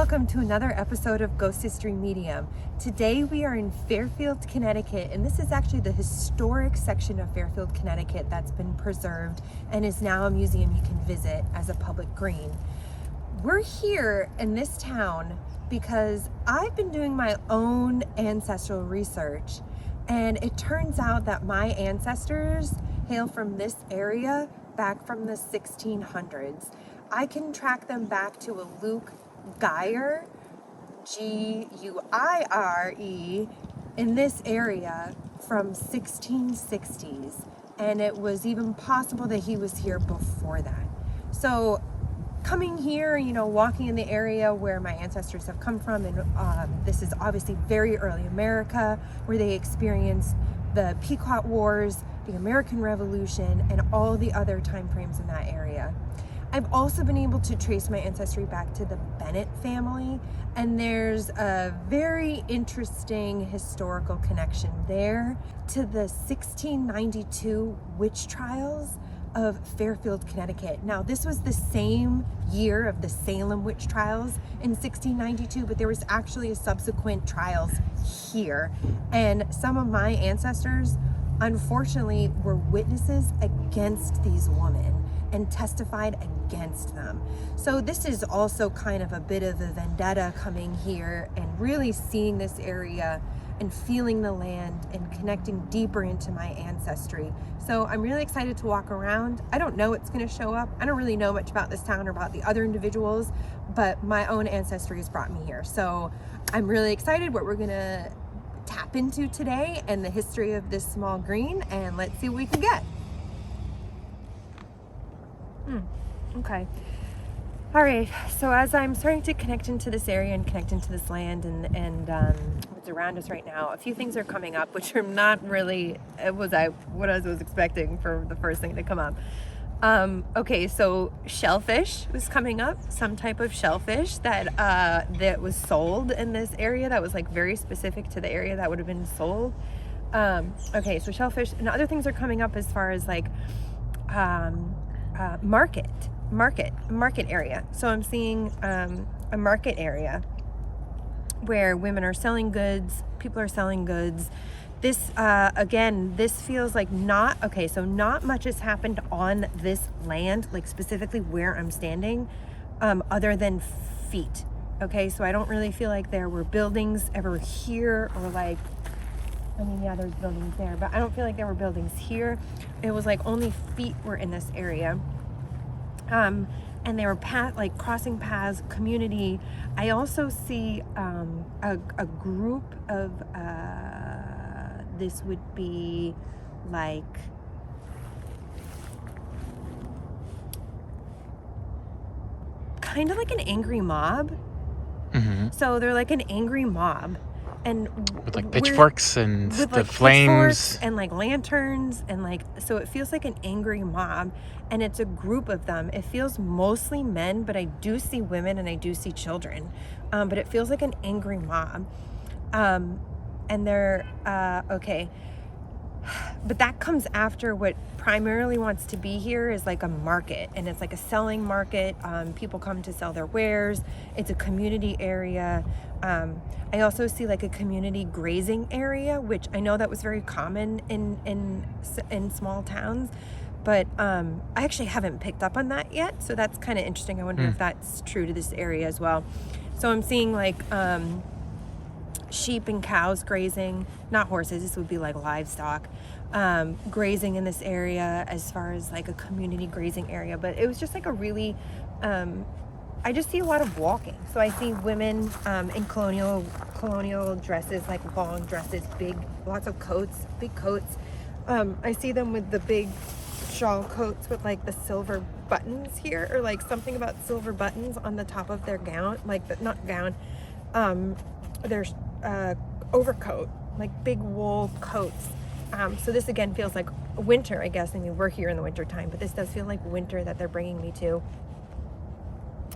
welcome to another episode of Ghost History Medium. Today we are in Fairfield, Connecticut, and this is actually the historic section of Fairfield, Connecticut that's been preserved and is now a museum you can visit as a public green. We're here in this town because I've been doing my own ancestral research, and it turns out that my ancestors hail from this area back from the 1600s. I can track them back to a Luke Guire, Guire, in this area from 1660s, and it was even possible that he was here before that. So coming here, walking in the area where my ancestors have come from, and this is obviously very early America, where they experienced the Pequot Wars, the American Revolution, and all the other time frames in that area. I've also been able to trace my ancestry back to the Bennett family, and there's a very interesting historical connection there to the 1692 witch trials of Fairfield, Connecticut. Now, this was the same year of the Salem witch trials in 1692, but there was actually a subsequent trials here, and some of my ancestors, unfortunately, were witnesses against these women and testified against them. So this is also kind of a bit of a vendetta coming here and really seeing this area and feeling the land and connecting deeper into my ancestry. So I'm really excited to walk around. I don't know what's going to show up. I don't really know much about this town or about the other individuals, but my own ancestry has brought me here. So I'm really excited what we're going to tap into today and the history of this small green, and let's see what we can get. Okay. All right. So as I'm starting to connect into this area and connect into this land and what's around us right now, a few things are coming up, which are not really what I was expecting for the first thing to come up. Okay, so shellfish was coming up, some type of shellfish that was sold in this area that was like very specific to the area that would have been sold. Okay, so shellfish and other things are coming up as far as like market area. So I'm seeing a market area where women are selling goods, people are selling goods. This again, this feels like not much has happened on this land, like specifically where I'm standing, other than feet. Okay, so I don't really feel like there were buildings ever here, or like, there's buildings there, but I don't feel like there were buildings here. It was like only feet were in this area. And they were crossing paths, community. I also see a group of, this would be like, kind of like an angry mob. Mm-hmm. So they're like an angry mob. And with like pitchforks and with the like flames and like lanterns and like, so it feels like an angry mob, and it's a group of them. It feels mostly men, but I do see women and I do see children, but it feels like an angry mob, and they're okay. But that comes after what primarily wants to be here is like a market, and it's like a selling market. People come to sell their wares. It's a community area. I also see like a community grazing area, which I know that was very common in small towns, but I actually haven't picked up on that yet. So that's kind of interesting. I wonder if that's true to this area as well. So I'm seeing like sheep and cows grazing, not horses, this would be like livestock, grazing in this area as far as like a community grazing area. But it was just like a really, I just see a lot of walking. So I see women in colonial dresses, like long dresses, lots of coats, big coats. I see them with the big shawl coats with like the silver buttons here, or like something about silver buttons on the top of their gown, their overcoat, like big wool coats. So this again feels like winter, I guess. We're here in the winter time, but this does feel like winter that they're bringing me to.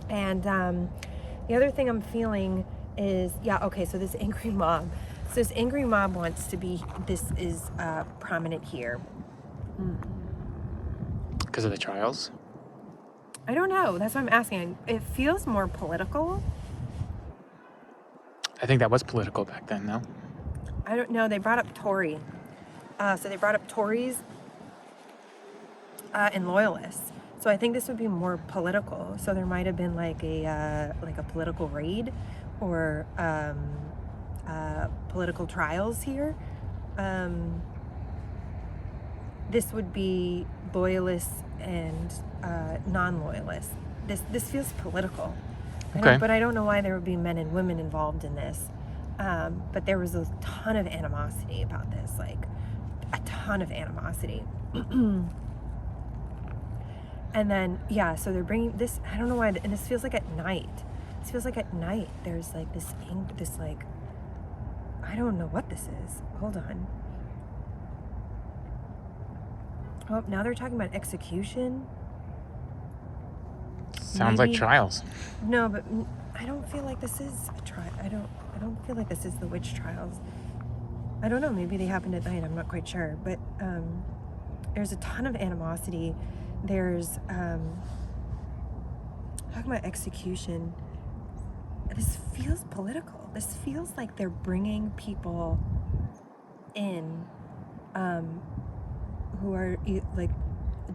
And the other thing I'm feeling is, so this angry mob. So this angry mob wants to be, this is prominent here. because of the trials. I don't know. That's what I'm asking. It feels more political. I think that was political back then, no? I don't know. They brought up Tory. So they brought up Tories and loyalists. So I think this would be more political. So there might have been like a political raid or political trials here. This would be loyalists and non-loyalists. This feels political. Okay. But I don't know why there would be men and women involved in this. But there was a ton of animosity about this, like a ton of animosity. And then, yeah, so they're bringing this, I don't know why, and this feels like at night. This feels like at night there's like this like, I don't know what this is. Hold on. Oh, now they're talking about execution. Sounds like trials. No, but I don't feel like this is a trial. I don't feel like this is the witch trials. I don't know. Maybe they happened at night. I'm not quite sure. But there's a ton of animosity. There's talking about execution. This feels political. This feels like they're bringing people in who are like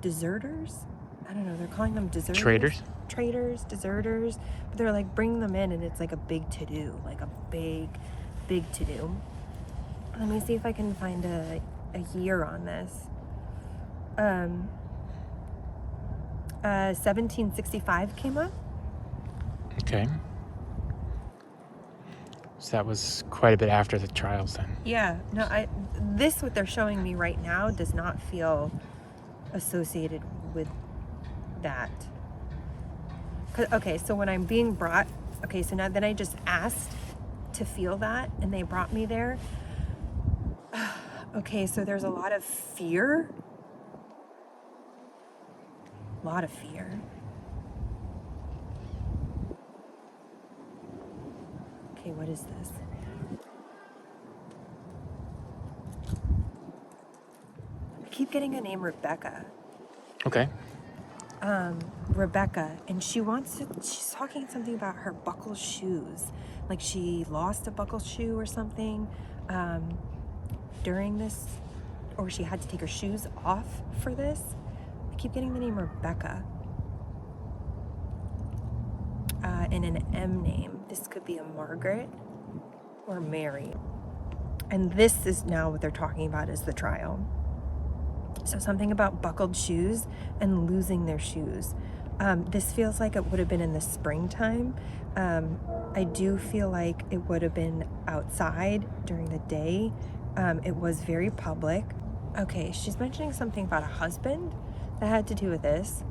deserters. I don't know. They're calling them deserters. Traitors, deserters. But they're like bringing them in, and it's like a big to-do, like a big to-do. Let me see if I can find a year on this. 1765 came up. Okay. So that was quite a bit after the trials then. Yeah. No, what they're showing me right now does not feel associated with that. Okay, so when I'm being brought, okay, so now then I just asked to feel that, and they brought me there. Okay, so there's a lot of fear. A lot of fear. Okay, what is this? I keep getting a name Rebecca. Okay. Rebecca, and she's talking something about her buckle shoes. Like she lost a buckle shoe or something during this, or she had to take her shoes off for this. I keep getting the name Rebecca. And an M name. This could be a Margaret or Mary. And this is now what they're talking about is the trial. So something about buckled shoes and losing their shoes. This feels like it would have been in the springtime. I do feel like it would have been outside during the day. It was very public. Okay, she's mentioning something about a husband that had to do with this.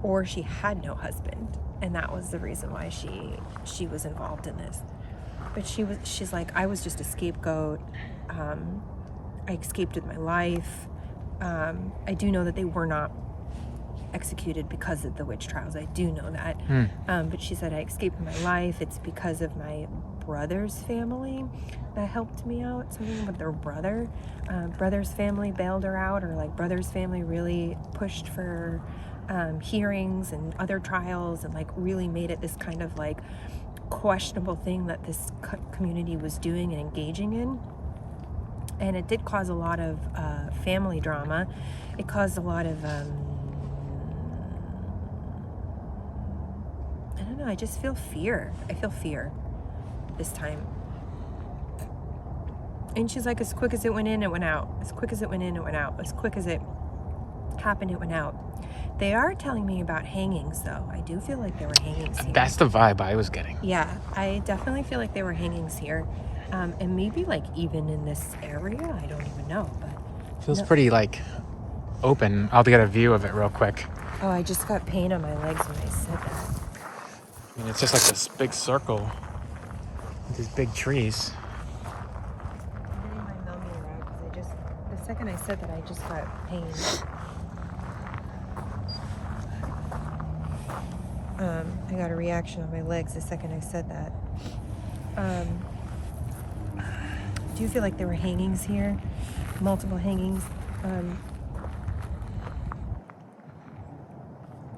Or she had no husband, and that was the reason why she was involved in this. But she's like, I was just a scapegoat. I escaped with my life. I do know that they were not executed because of the witch trials. I do know that. But she said, I escaped with my life. It's because of my brother's family that helped me out. Something with their brother. Brother's family bailed her out, or like brother's family really pushed for hearings and other trials, and like really made it this kind of like questionable thing that this community was doing and engaging in. And it did cause a lot of family drama. It caused a lot of, I don't know, I just feel fear. I feel fear this time. And she's like, as quick as it went in, it went out. As quick as it went in, it went out. As quick as it happened, it went out. They are telling me about hangings, though. I do feel like there were hangings here. That's the vibe I was getting. Yeah, I definitely feel like there were hangings here. And maybe like even in this area, I don't even know. But Feels pretty like open. I'll get a view of it real quick. Oh, I just got pain on my legs when I said that. I mean, it's just like this big circle with these big trees. I'm getting my millimeter out because the second I said that, I just got pain. I got a reaction on my legs the second I said that. Do you feel like there were hangings here? Multiple hangings?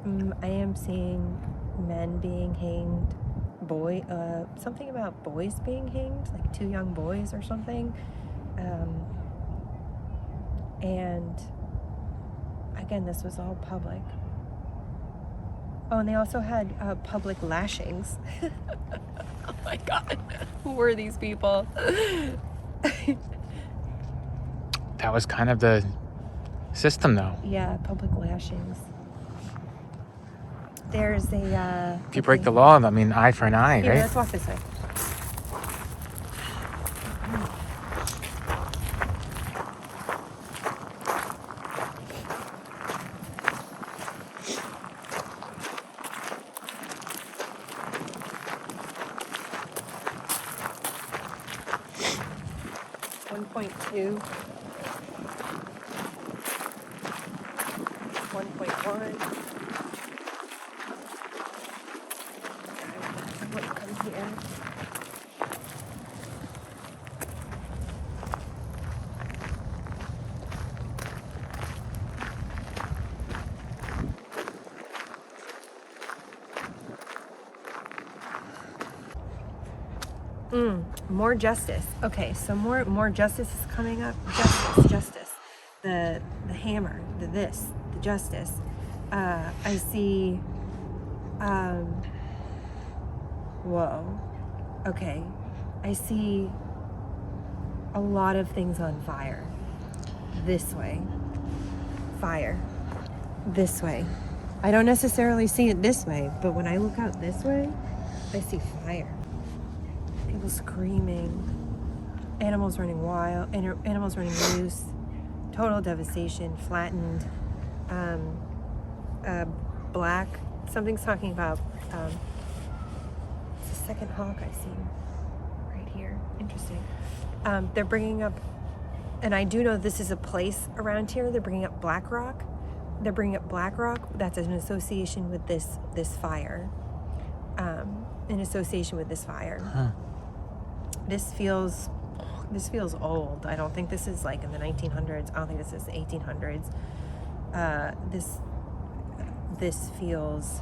I am seeing men being hanged, something about boys being hanged, like 2 young boys or something. And again, this was all public. Oh, and they also had public lashings. Oh my God, who were these people? That was kind of the system, though. Yeah, public lashings. There's a... If you break the law, I mean, eye for an eye, Here, right? let's walk this way. .2, 1.1. What comes here? More justice. Okay, so more justice is coming up. Justice. The hammer, the justice. I see, whoa. Okay. I see a lot of things on fire. This way. Fire. This way. I don't necessarily see it this way, but when I look out this way, I see fire. People screaming, animals running wild, animals running loose, total devastation, flattened, black. Something's talking about, it's the second hawk I've seen right here. Interesting. They're bringing up, and I do know this is a place around here, they're bringing up Black Rock. They're bringing up Black Rock. That's an association with this fire. In association with this fire. Huh. This feels old. I don't think this is like in the 1900s. I don't think this is the 1800s. This feels,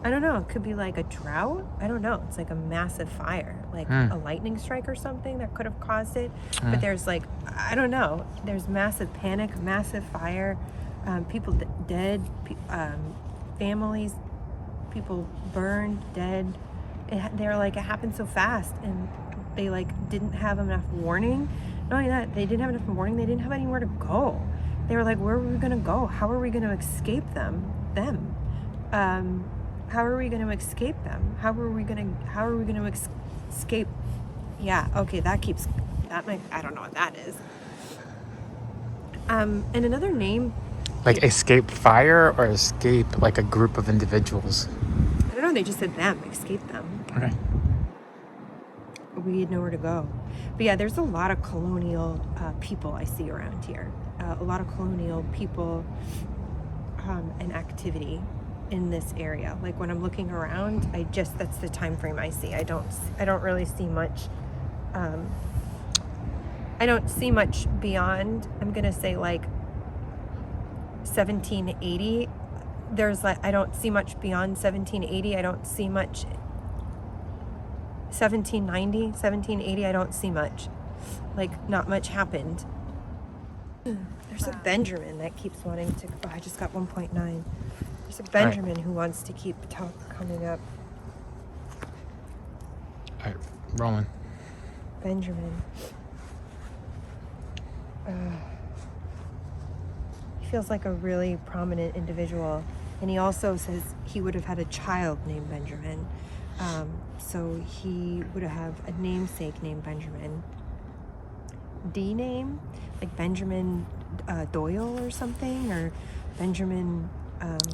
I don't know, it could be like a drought. I don't know. It's like a massive fire, like a lightning strike or something that could have caused it. But there's like, I don't know. There's massive panic, massive fire, people dead, families, people burned, dead. They're like, it happened so fast, and they like didn't have enough warning. Not only that, they didn't have enough warning, they didn't have anywhere to go. They were like, where are we gonna go? How are we gonna escape them? How are we gonna escape them? How are we gonna escape? Yeah, okay, that might, I don't know what that is. And another name. Like escape fire or escape like a group of individuals? I don't know, they just said them, escape them. Okay. We had nowhere to go. But yeah, there's a lot of colonial people I see around here. A lot of colonial people and activity in this area. Like when I'm looking around, that's the time frame I see. I don't really see much. I don't see much beyond, I'm gonna say like 1780. I don't see much beyond 1780. I don't see much 1790, 1780, I don't see much. Like, not much happened. There's a Benjamin that keeps wanting to... Oh, I just got 1.9. There's a Benjamin who wants to keep coming up. All right, rolling. Benjamin. He feels like a really prominent individual. And he also says he would have had a child named Benjamin. So he would have a namesake named Benjamin. D name, like Benjamin Doyle or something, or Benjamin.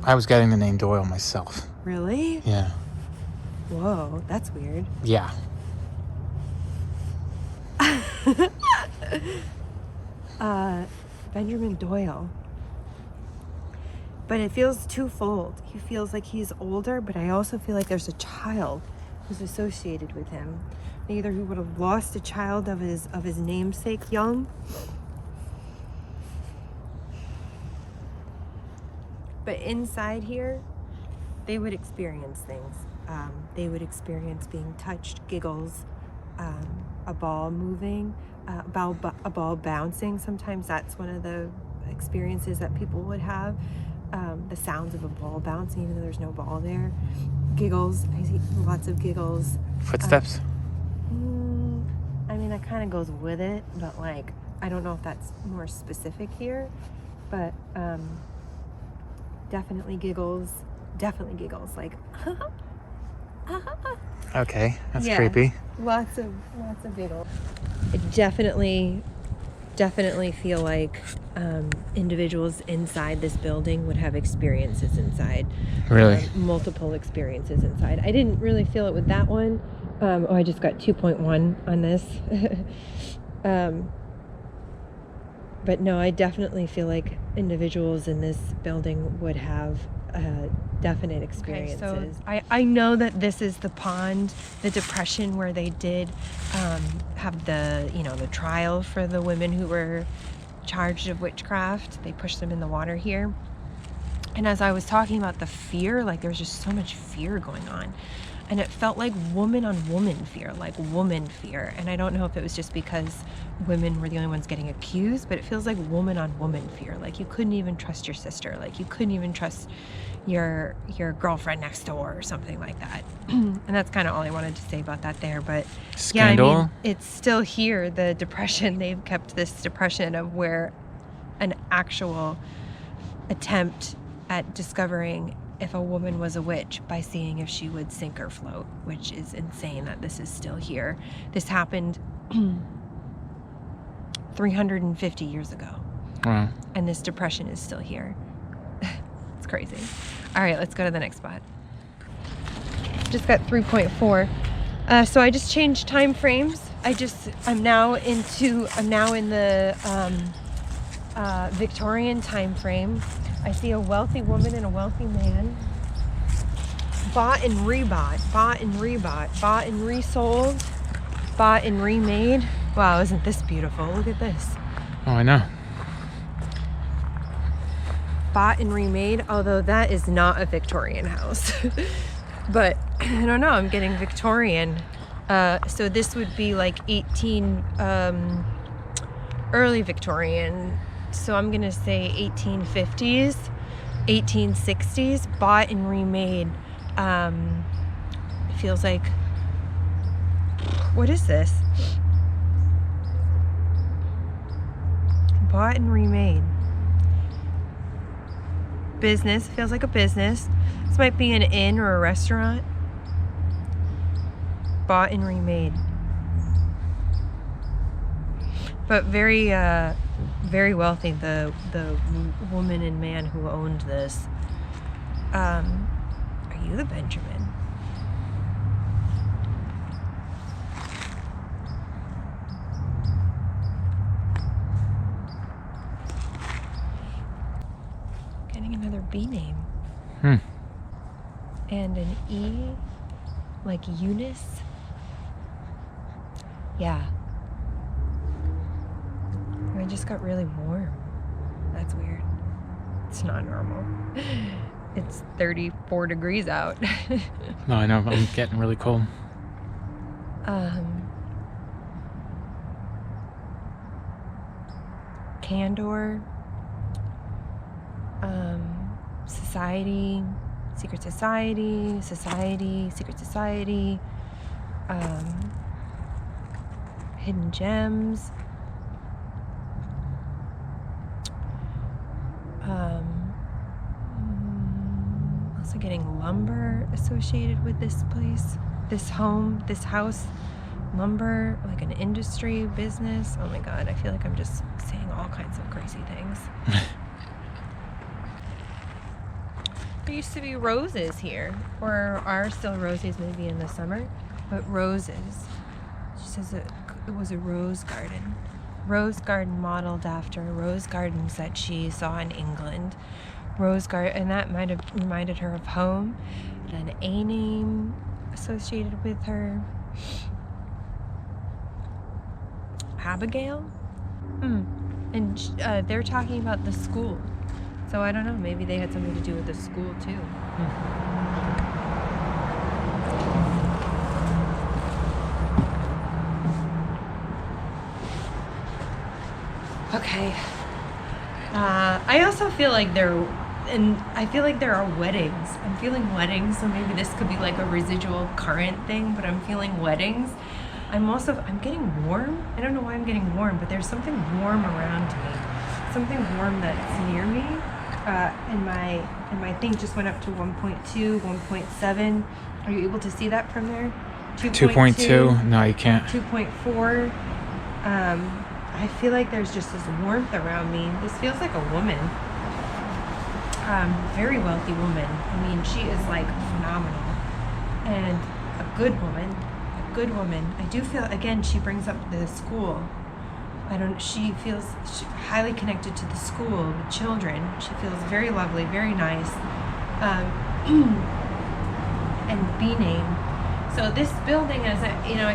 I was getting the name Doyle myself. Really? Yeah. Whoa, that's weird. Yeah. Benjamin Doyle. But it feels twofold. He feels like he's older, but I also feel like there's a child who's associated with him. Either he would have lost a child of his namesake young, but inside here, they would experience things. they would experience being touched, giggles, a ball moving, a ball bouncing. Sometimes that's one of the experiences that people would have. The sounds of a ball bouncing, even though there's no ball there. Giggles. I see lots of giggles. Footsteps. I mean, that kind of goes with it, but like, I don't know if that's more specific here, but definitely giggles. Definitely giggles. Like, Okay, that's yeah, creepy. Lots of giggles. I definitely feel like individuals inside this building would have experiences inside. Really? Multiple experiences inside. I didn't really feel it with that one. I just got 2.1 on this. But no, I definitely feel like individuals in this building would have definite experiences. Okay, so I know that this is the pond, the depression where they did have the trial for the women who were charged of witchcraft. They pushed them in the water here. And as I was talking about the fear, like there was just so much fear going on. And it felt like woman on woman fear, like woman fear. And I don't know if it was just because women were the only ones getting accused, but it feels like woman on woman fear. Like you couldn't even trust your sister. Like you couldn't even trust your girlfriend next door or something like that. And that's kind of all I wanted to say about that there. But Scandal. Yeah, I mean, it's still here, the depression. They've kept this depression of where an actual attempt at discovering if a woman was a witch by seeing if she would sink or float, which is insane that this is still here. This happened 350 years ago. Wow. And this depression is still here. It's crazy. All right, let's go to the next spot. Just got 3.4. So I just changed time frames. I'm now in the Victorian time frame. I see a wealthy woman and a wealthy man. Bought and rebought, bought and rebought, bought and resold, bought and remade. Wow, isn't this beautiful? Look at this. Oh, I know. Bought and remade, although that is not a Victorian house. But I don't know, I'm getting Victorian. So this would be like early Victorian. So I'm gonna say 1850s, 1860s, bought and remade. It feels like, what is this? Bought and remade. Business, feels like a business. This might be an inn or a restaurant. Bought and remade. But very wealthy, the woman and man who owned this. Are you the Benjamin? Getting another B name. And an E, like Eunice. Yeah. It just got really warm. That's weird. It's not normal. It's 34 degrees out. No, I know. I'm getting really cold. Candor. Society. Secret society. Society. Secret society. Hidden gems. Also getting lumber associated with this place, this home, this house. Lumber, like an industry, business. Oh my God, I feel like I'm just saying all kinds of crazy things. There used to be roses here, or are still roses maybe in the summer, but roses. She says it was a rose garden. Rose garden modeled after rose gardens that she saw in England. Rose garden, and that might have reminded her of home. And an A name associated with her. Abigail? And they're talking about the school. So I don't know, maybe they had something to do with the school too. Okay. I also feel like I feel like there are weddings. I'm feeling weddings, so maybe this could be like a residual current thing, but I'm feeling weddings. I'm getting warm. I don't know why I'm getting warm, but there's something warm around me. Something warm that's near me. And my thing just went up to 1.2, 1.7. Are you able to see that from there? 2.2? No, you can't. 2.4. I feel like there's just this warmth around me. This feels like a woman. Very wealthy woman. I mean, she is like phenomenal. And a good woman. A good woman. I do feel, again, she brings up the school. She feels highly connected to the school, the children. She feels very lovely, very nice. And B name. So this building, I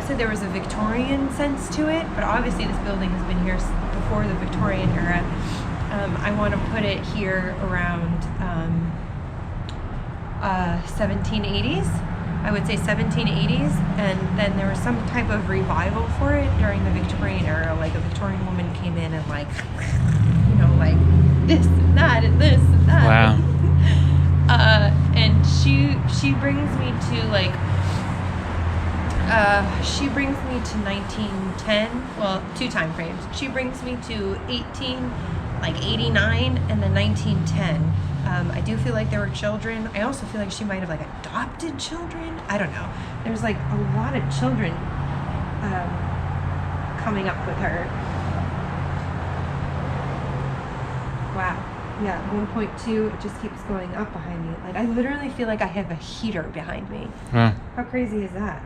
said there was a Victorian sense to it, but obviously this building has been here before the Victorian era. I want to put it here around 1780s. I would say 1780s, and then there was some type of revival for it during the Victorian era. Like a Victorian woman came in and like this and that and this and that. Wow. And she brings me to she brings me to 1910. Well, two time frames. She brings me to 89 and then 1910. I do feel like there were children. I also feel like she might have adopted children. I don't know. There's a lot of children coming up with her. Wow. Yeah, 1.2. It just keeps going up behind me. I literally feel like I have a heater behind me. Huh. How crazy is that?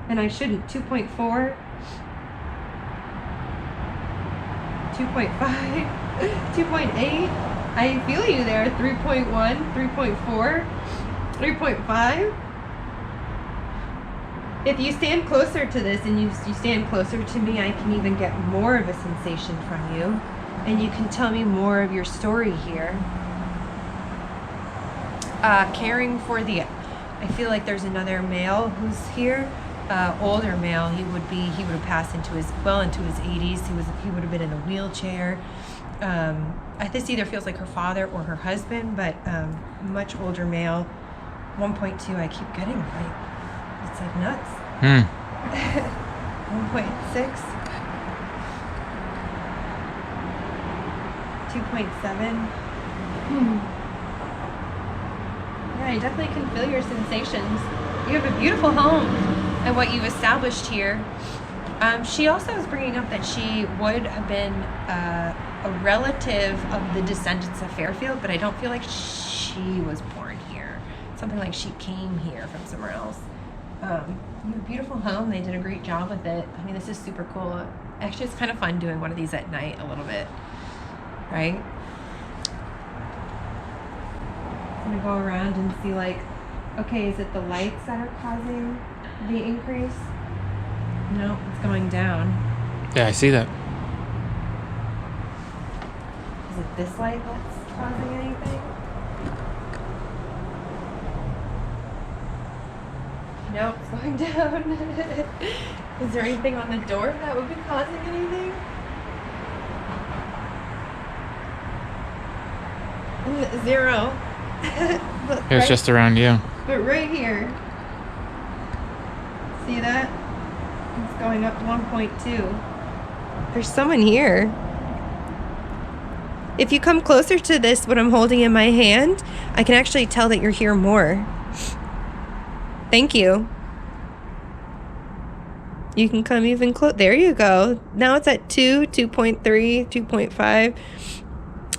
And I shouldn't. 2.4. 2.5. 2.8. I feel you there. 3.1, 3.4, 3.5. If you stand closer to this and you stand closer to me, I can even get more of a sensation from you. And you can tell me more of your story here. Caring for the... I feel like there's another male who's here. Older male. He would have passed into his 80s. He would have been in a wheelchair. This either feels like her father or her husband, but much older male. 1.2, I keep getting it's nuts. 1.6, 2.7. Yeah, I definitely can feel your sensations. You have a beautiful home and what you've established here. She also is bringing up that she would have been a relative of the descendants of Fairfield, but I don't feel like she was born here. Something like she came here from somewhere else. You have a beautiful home. They did a great job with it. I mean, this is super cool. Actually, it's kind of fun doing one of these at night a little bit, right? I'm gonna go around and see okay, is it the lights that are causing the increase? No, it's going down. Yeah, I see that. Is it this light that's causing anything? No, it's going down. Is there anything on the door that would be causing anything? Zero. It was just around you. But right here, see that? It's going up 1.2. There's someone here. If you come closer to this, what I'm holding in my hand, I can actually tell that you're here more. Thank you. You can come even close. There you go. Now it's at 2, 2.3, 2.5.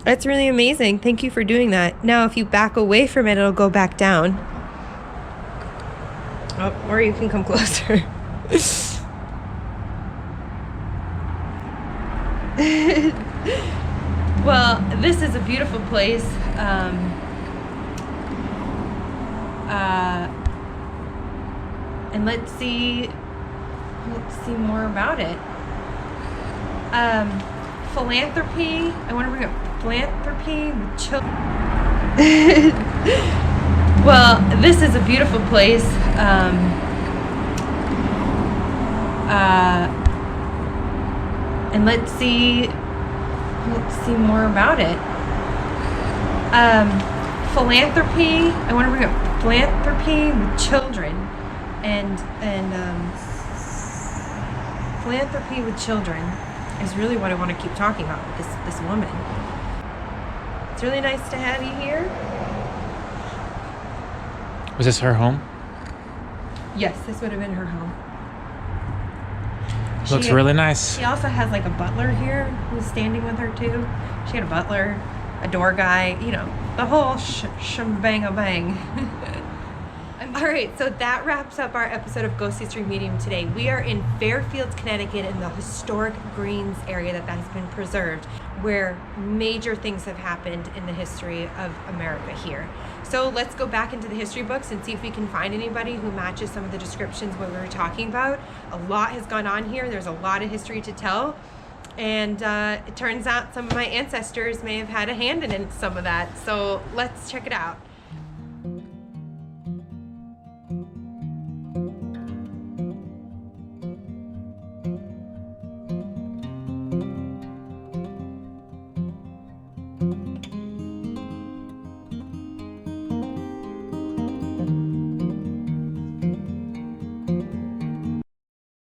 That's really amazing. Thank you for doing that. Now, if you back away from it, it'll go back down. Oh, or you can come closer. Well, this is a beautiful place. And let's see more about it. Philanthropy. I want to bring up philanthropy with children. Well, this is a beautiful place. And let's see see more about it. Philanthropy. I want to bring up philanthropy with children, and philanthropy with children is really what I want to keep talking about with this woman. It's really nice to have you here. Was this her home? Yes, this would have been her home. Looks really nice. She also has like a butler here who's standing with her too. She had a butler, a door guy, you know, the whole shebang-a-bang. All right, so that wraps up our episode of Ghost History Medium today. We are in Fairfield, Connecticut, in the historic Greens area that has been preserved, where major things have happened in the history of America here. So let's go back into the history books and see if we can find anybody who matches some of the descriptions what we were talking about. A lot has gone on here. There's a lot of history to tell. And it turns out some of my ancestors may have had a hand in some of that. So let's check it out.